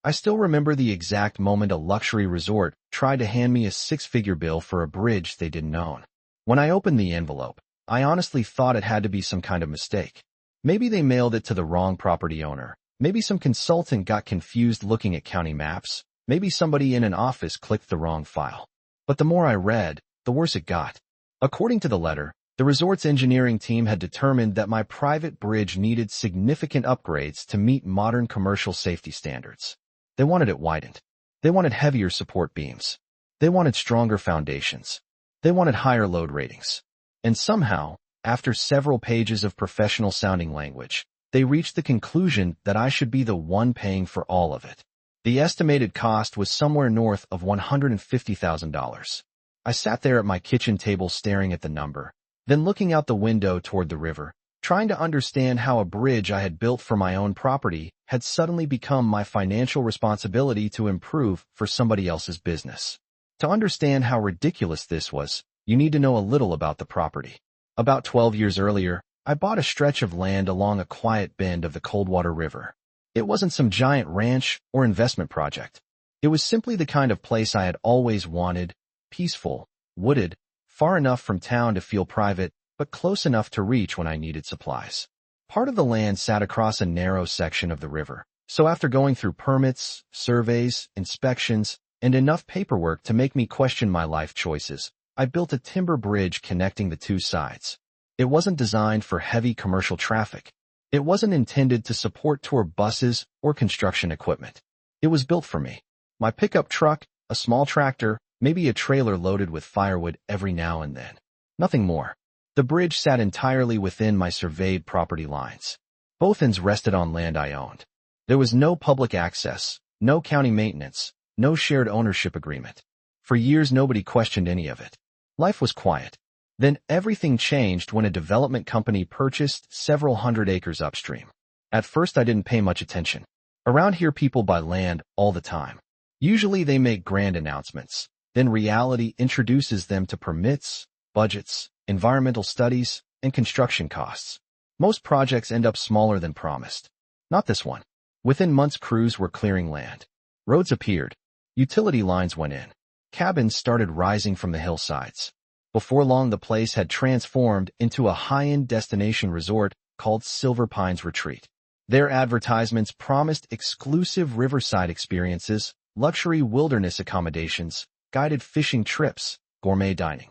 I still remember the exact moment a luxury resort tried to hand me a six-figure bill for a bridge they didn't own. When I opened the envelope, I honestly thought it had to be some kind of mistake. Maybe they mailed it to the wrong property owner. Maybe some consultant got confused looking at county maps. Maybe somebody in an office clicked the wrong file. But the more I read, the worse it got. According to the letter, the resort's engineering team had determined that my private bridge needed significant upgrades to meet modern commercial safety standards. They wanted it widened. They wanted heavier support beams. They wanted stronger foundations. They wanted higher load ratings. And somehow, after several pages of professional-sounding language, they reached the conclusion that I should be the one paying for all of it. The estimated cost was somewhere north of $150,000. I sat there at my kitchen table staring at the number, then looking out the window toward the river, trying to understand how a bridge I had built for my own property had suddenly become my financial responsibility to improve for somebody else's business. To understand how ridiculous this was, you need to know a little about the property. About 12 years earlier, I bought a stretch of land along a quiet bend of the Coldwater River. It wasn't some giant ranch or investment project. It was simply the kind of place I had always wanted, peaceful, wooded, far enough from town to feel private, but close enough to reach when I needed supplies. Part of the land sat across a narrow section of the river, so after going through permits, surveys, inspections, and enough paperwork to make me question my life choices, I built a timber bridge connecting the two sides. It wasn't designed for heavy commercial traffic. It wasn't intended to support tour buses or construction equipment. It was built for me. My pickup truck, a small tractor, maybe a trailer loaded with firewood every now and then. Nothing more. The bridge sat entirely within my surveyed property lines. Both ends rested on land I owned. There was no public access, no county maintenance, no shared ownership agreement. For years nobody questioned any of it. Life was quiet. Then everything changed when a development company purchased several hundred acres upstream. At first I didn't pay much attention. Around here people buy land all the time. Usually they make grand announcements. Then reality introduces them to permits, budgets, environmental studies, and construction costs. Most projects end up smaller than promised. Not this one. Within months crews were clearing land. Roads appeared. Utility lines went in. Cabins started rising from the hillsides. Before long the place had transformed into a high-end destination resort called Silver Pines Retreat. Their advertisements promised exclusive riverside experiences, luxury wilderness accommodations, guided fishing trips, gourmet dining,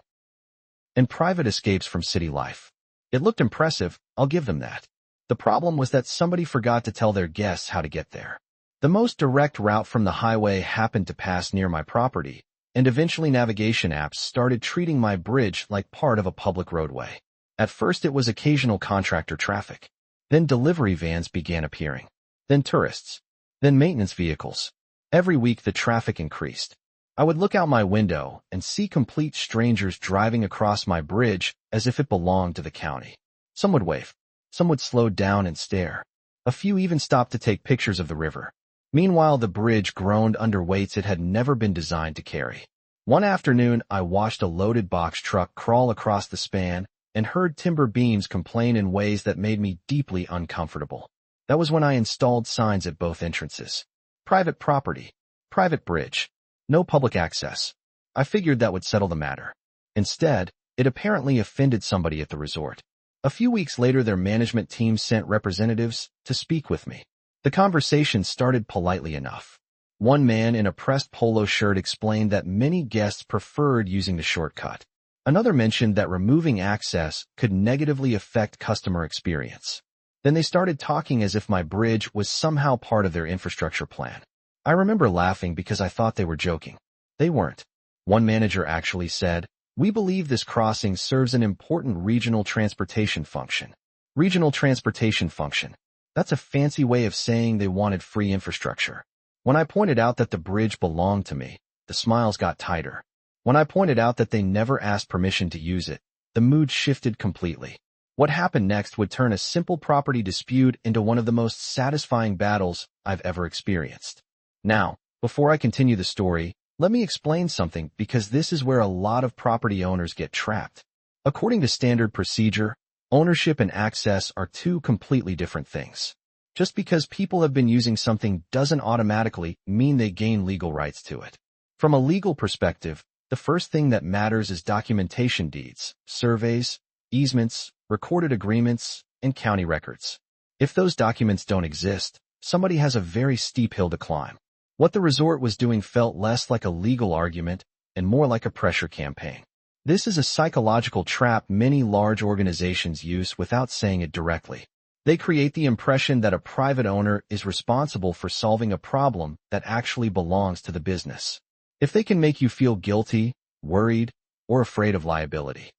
and private escapes from city life. It looked impressive, I'll give them that. The problem was that somebody forgot to tell their guests how to get there. The most direct route from the highway happened to pass near my property, and eventually navigation apps started treating my bridge like part of a public roadway. At first it was occasional contractor traffic. Then delivery vans began appearing. Then tourists. Then maintenance vehicles. Every week the traffic increased. I would look out my window and see complete strangers driving across my bridge as if it belonged to the county. Some would wave. Some would slow down and stare. A few even stopped to take pictures of the river. Meanwhile, the bridge groaned under weights it had never been designed to carry. One afternoon, I watched a loaded box truck crawl across the span and heard timber beams complain in ways that made me deeply uncomfortable. That was when I installed signs at both entrances. Private property. Private bridge. No public access. I figured that would settle the matter. Instead, it apparently offended somebody at the resort. A few weeks later, their management team sent representatives to speak with me. The conversation started politely enough. One man in a pressed polo shirt explained that many guests preferred using the shortcut. Another mentioned that removing access could negatively affect customer experience. Then they started talking as if my bridge was somehow part of their infrastructure plan. I remember laughing because I thought they were joking. They weren't. One manager actually said, "We believe this crossing serves an important regional transportation function." Regional transportation function. That's a fancy way of saying they wanted free infrastructure. When I pointed out that the bridge belonged to me, the smiles got tighter. When I pointed out that they never asked permission to use it, the mood shifted completely. What happened next would turn a simple property dispute into one of the most satisfying battles I've ever experienced. Now, before I continue the story, let me explain something because this is where a lot of property owners get trapped. According to standard procedure, ownership and access are two completely different things. Just because people have been using something doesn't automatically mean they gain legal rights to it. From a legal perspective, the first thing that matters is documentation deeds, surveys, easements, recorded agreements, and county records. If those documents don't exist, somebody has a very steep hill to climb. What the resort was doing felt less like a legal argument and more like a pressure campaign. This is a psychological trap many large organizations use without saying it directly. They create the impression that a private owner is responsible for solving a problem that actually belongs to the business. If they can make you feel guilty, worried, or afraid of liability,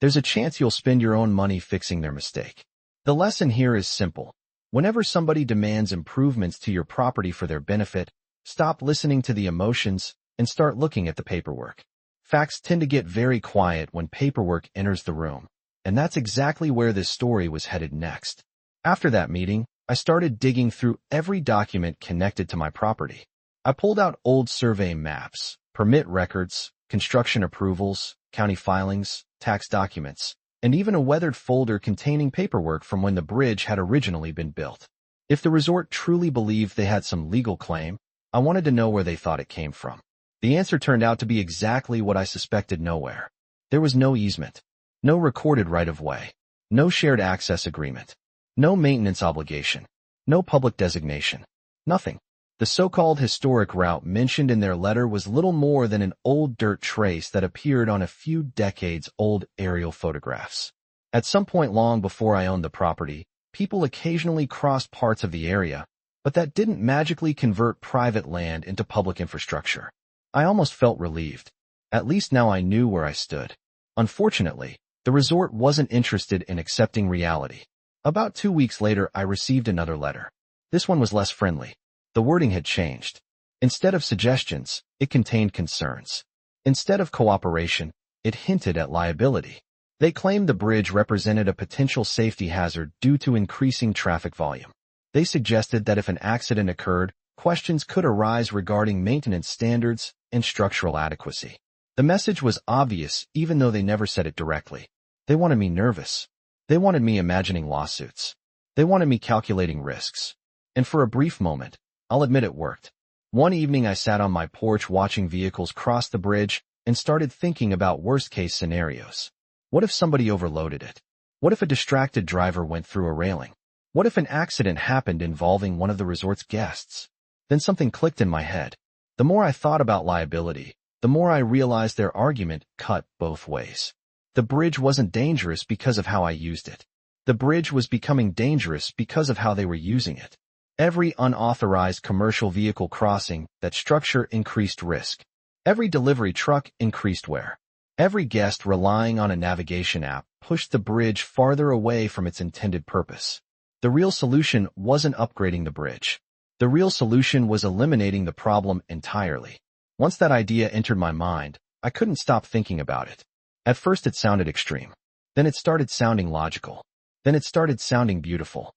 there's a chance you'll spend your own money fixing their mistake. The lesson here is simple. Whenever somebody demands improvements to your property for their benefit, stop listening to the emotions and start looking at the paperwork. Facts tend to get very quiet when paperwork enters the room, and that's exactly where this story was headed next. After that meeting, I started digging through every document connected to my property. I pulled out old survey maps, permit records, construction approvals, county filings, tax documents, and even a weathered folder containing paperwork from when the bridge had originally been built. If the resort truly believed they had some legal claim, I wanted to know where they thought it came from. The answer turned out to be exactly what I suspected: nowhere. There was no easement, no recorded right-of-way, no shared access agreement, no maintenance obligation, no public designation, nothing. The so-called historic route mentioned in their letter was little more than an old dirt trace that appeared on a few decades-old aerial photographs. At some point long before I owned the property, people occasionally crossed parts of the area, but that didn't magically convert private land into public infrastructure. I almost felt relieved. At least now I knew where I stood. Unfortunately, the resort wasn't interested in accepting reality. About 2 weeks later, I received another letter. This one was less friendly. The wording had changed. Instead of suggestions, it contained concerns. Instead of cooperation, it hinted at liability. They claimed the bridge represented a potential safety hazard due to increasing traffic volume. They suggested that if an accident occurred, questions could arise regarding maintenance standards and structural adequacy. The message was obvious even though they never said it directly. They wanted me nervous. They wanted me imagining lawsuits. They wanted me calculating risks. And for a brief moment, I'll admit it worked. One evening I sat on my porch watching vehicles cross the bridge and started thinking about worst-case scenarios. What if somebody overloaded it? What if a distracted driver went through a railing? What if an accident happened involving one of the resort's guests? Then something clicked in my head. The more I thought about liability, the more I realized their argument cut both ways. The bridge wasn't dangerous because of how I used it. The bridge was becoming dangerous because of how they were using it. Every unauthorized commercial vehicle crossing that structure increased risk. Every delivery truck increased wear. Every guest relying on a navigation app pushed the bridge farther away from its intended purpose. The real solution wasn't upgrading the bridge. The real solution was eliminating the problem entirely. Once that idea entered my mind, I couldn't stop thinking about it. At first it sounded extreme. Then it started sounding logical. Then it started sounding beautiful.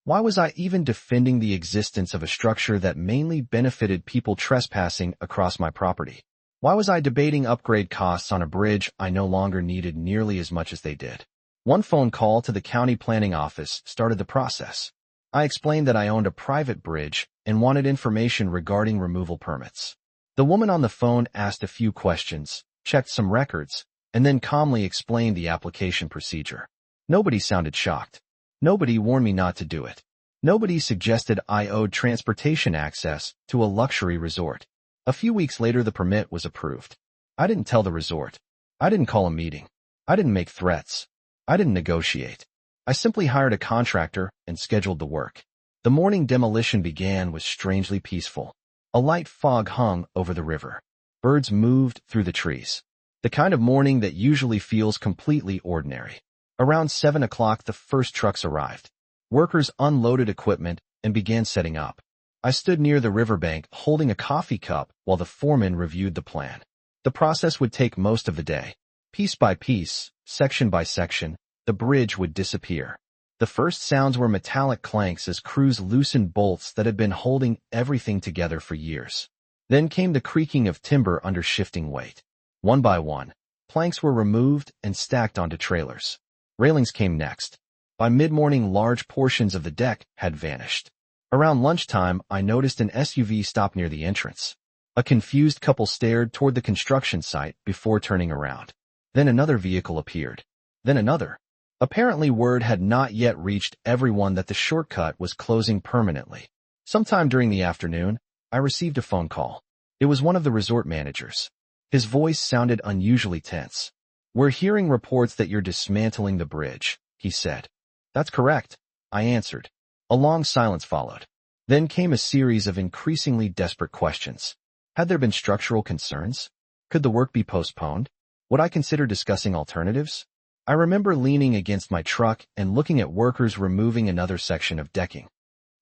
Why was I even defending the existence of a structure that mainly benefited people trespassing across my property? Why was I debating upgrade costs on a bridge I no longer needed nearly as much as they did? One phone call to the county planning office started the process. I explained that I owned a private bridge and wanted information regarding removal permits. The woman on the phone asked a few questions, checked some records, and then calmly explained the application procedure. Nobody sounded shocked. Nobody warned me not to do it. Nobody suggested I owed transportation access to a luxury resort. A few weeks later, the permit was approved. I didn't tell the resort. I didn't call a meeting. I didn't make threats. I didn't negotiate. I simply hired a contractor and scheduled the work. The morning demolition began was strangely peaceful. A light fog hung over the river. Birds moved through the trees. The kind of morning that usually feels completely ordinary. Around 7 o'clock, the first trucks arrived. Workers unloaded equipment and began setting up. I stood near the riverbank holding a coffee cup while the foreman reviewed the plan. The process would take most of the day. Piece by piece, section by section, the bridge would disappear. The first sounds were metallic clanks as crews loosened bolts that had been holding everything together for years. Then came the creaking of timber under shifting weight. One by one, planks were removed and stacked onto trailers. Railings came next. By mid-morning, large portions of the deck had vanished. Around lunchtime, I noticed an SUV stop near the entrance. A confused couple stared toward the construction site before turning around. Then another vehicle appeared. Then another. Apparently, word had not yet reached everyone that the shortcut was closing permanently. Sometime during the afternoon, I received a phone call. It was one of the resort managers. His voice sounded unusually tense. "We're hearing reports that you're dismantling the bridge," he said. "That's correct," I answered. A long silence followed. Then came a series of increasingly desperate questions. Had there been structural concerns? Could the work be postponed? Would I consider discussing alternatives? I remember leaning against my truck and looking at workers removing another section of decking.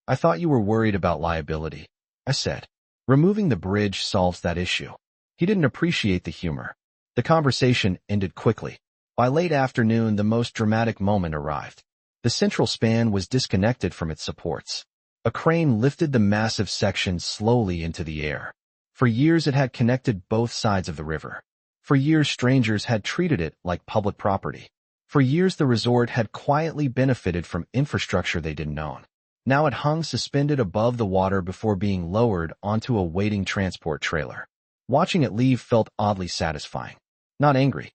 "I thought you were worried about liability," I said. "Removing the bridge solves that issue." He didn't appreciate the humor. The conversation ended quickly. By late afternoon, the most dramatic moment arrived. The central span was disconnected from its supports. A crane lifted the massive section slowly into the air. For years, it had connected both sides of the river. For years, strangers had treated it like public property. For years, the resort had quietly benefited from infrastructure they didn't own. Now it hung suspended above the water before being lowered onto a waiting transport trailer. Watching it leave felt oddly satisfying. Not angry.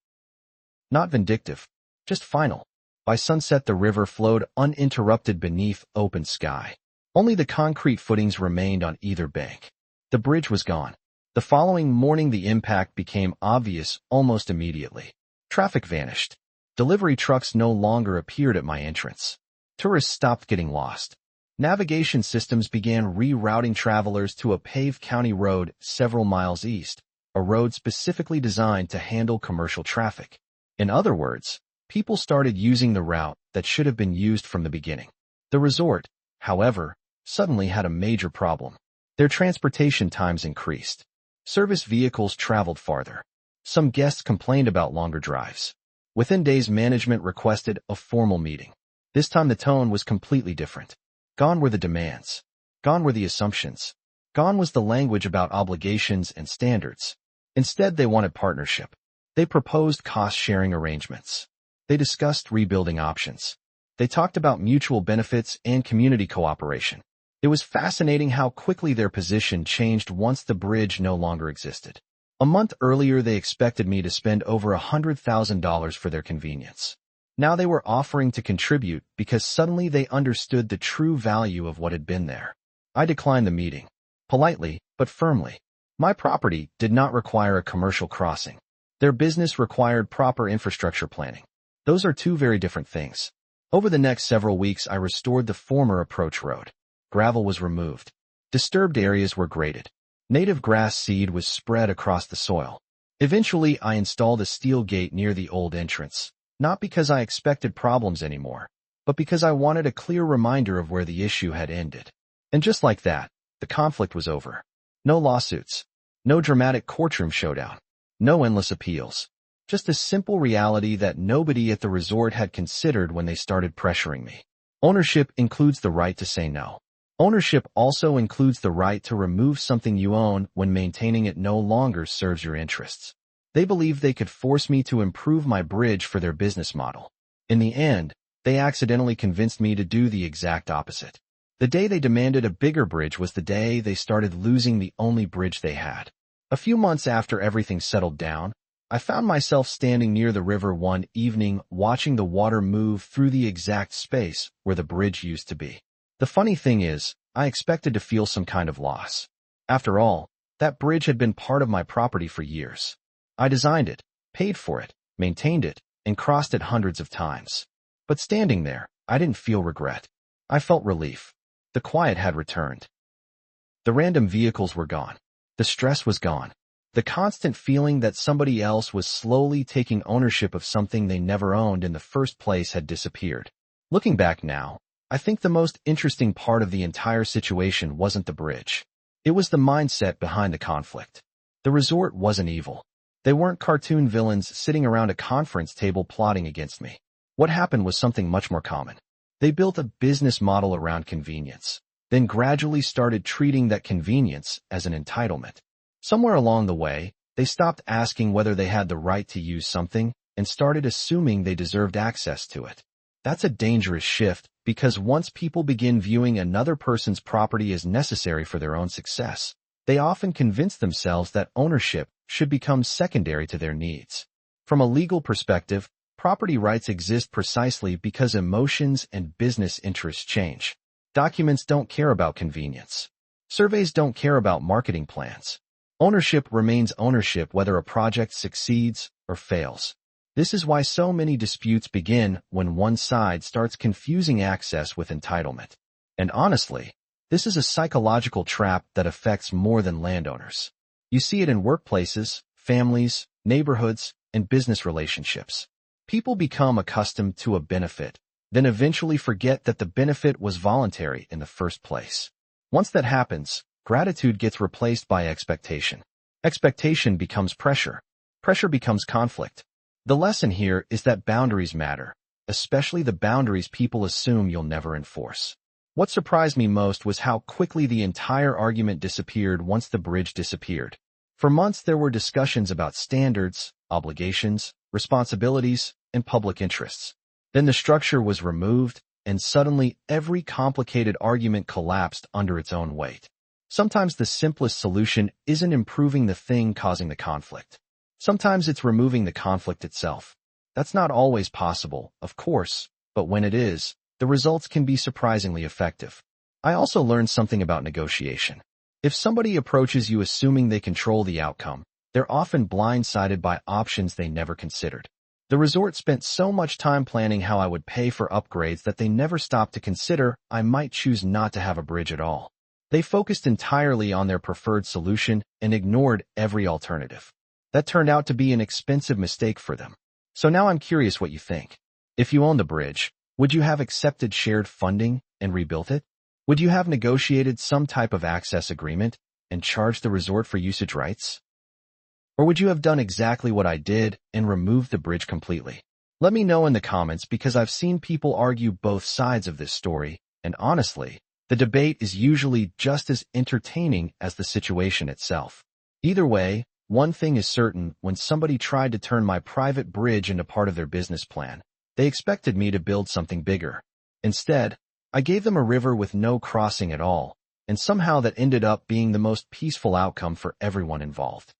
Not vindictive. Just final. By sunset, the river flowed uninterrupted beneath open sky. Only the concrete footings remained on either bank. The bridge was gone. The following morning, the impact became obvious almost immediately. Traffic vanished. Delivery trucks no longer appeared at my entrance. Tourists stopped getting lost. Navigation systems began rerouting travelers to a paved county road several miles east, a road specifically designed to handle commercial traffic. In other words, people started using the route that should have been used from the beginning. The resort, however, suddenly had a major problem. Their transportation times increased. Service vehicles traveled farther. Some guests complained about longer drives. Within days, management requested a formal meeting. This time the tone was completely different. Gone were the demands. Gone were the assumptions. Gone was the language about obligations and standards. Instead, they wanted partnership. They proposed cost-sharing arrangements. They discussed rebuilding options. They talked about mutual benefits and community cooperation. It was fascinating how quickly their position changed once the bridge no longer existed. A month earlier, they expected me to spend over $100,000 for their convenience. Now they were offering to contribute because suddenly they understood the true value of what had been there. I declined the meeting. Politely, but firmly. My property did not require a commercial crossing. Their business required proper infrastructure planning. Those are two very different things. Over the next several weeks, I restored the former approach road. Gravel was removed. Disturbed areas were graded. Native grass seed was spread across the soil. Eventually, I installed a steel gate near the old entrance, not because I expected problems anymore, but because I wanted a clear reminder of where the issue had ended. And just like that, the conflict was over. No lawsuits. No dramatic courtroom showdown. No endless appeals. Just a simple reality that nobody at the resort had considered when they started pressuring me. Ownership includes the right to say no. Ownership also includes the right to remove something you own when maintaining it no longer serves your interests. They believed they could force me to improve my bridge for their business model. In the end, they accidentally convinced me to do the exact opposite. The day they demanded a bigger bridge was the day they started losing the only bridge they had. A few months after everything settled down, I found myself standing near the river one evening watching the water move through the exact space where the bridge used to be. The funny thing is, I expected to feel some kind of loss. After all, that bridge had been part of my property for years. I designed it, paid for it, maintained it, and crossed it hundreds of times. But standing there, I didn't feel regret. I felt relief. The quiet had returned. The random vehicles were gone. The stress was gone. The constant feeling that somebody else was slowly taking ownership of something they never owned in the first place had disappeared. Looking back now, I think the most interesting part of the entire situation wasn't the bridge. It was the mindset behind the conflict. The resort wasn't evil. They weren't cartoon villains sitting around a conference table plotting against me. What happened was something much more common. They built a business model around convenience, then gradually started treating that convenience as an entitlement. Somewhere along the way, they stopped asking whether they had the right to use something and started assuming they deserved access to it. That's a dangerous shift because once people begin viewing another person's property as necessary for their own success, they often convince themselves that ownership should become secondary to their needs. From a legal perspective, property rights exist precisely because emotions and business interests change. Documents don't care about convenience. Surveys don't care about marketing plans. Ownership remains ownership whether a project succeeds or fails. This is why so many disputes begin when one side starts confusing access with entitlement. And honestly, this is a psychological trap that affects more than landowners. You see it in workplaces, families, neighborhoods, and business relationships. People become accustomed to a benefit, then eventually forget that the benefit was voluntary in the first place. Once that happens, gratitude gets replaced by expectation. Expectation becomes pressure. Pressure becomes conflict. The lesson here is that boundaries matter, especially the boundaries people assume you'll never enforce. What surprised me most was how quickly the entire argument disappeared once the bridge disappeared. For months there were discussions about standards, obligations, responsibilities, and public interests. Then the structure was removed, and suddenly every complicated argument collapsed under its own weight. Sometimes the simplest solution isn't improving the thing causing the conflict. Sometimes it's removing the conflict itself. That's not always possible, of course, but when it is, the results can be surprisingly effective. I also learned something about negotiation. If somebody approaches you assuming they control the outcome, they're often blindsided by options they never considered. The resort spent so much time planning how I would pay for upgrades that they never stopped to consider I might choose not to have a bridge at all. They focused entirely on their preferred solution and ignored every alternative. That turned out to be an expensive mistake for them. So now I'm curious what you think. If you own the bridge, would you have accepted shared funding and rebuilt it? Would you have negotiated some type of access agreement and charged the resort for usage rights? Or would you have done exactly what I did and removed the bridge completely? Let me know in the comments because I've seen people argue both sides of this story, and honestly, the debate is usually just as entertaining as the situation itself. Either way, one thing is certain: when somebody tried to turn my private bridge into part of their business plan, they expected me to build something bigger. Instead, I gave them a river with no crossing at all, and somehow that ended up being the most peaceful outcome for everyone involved.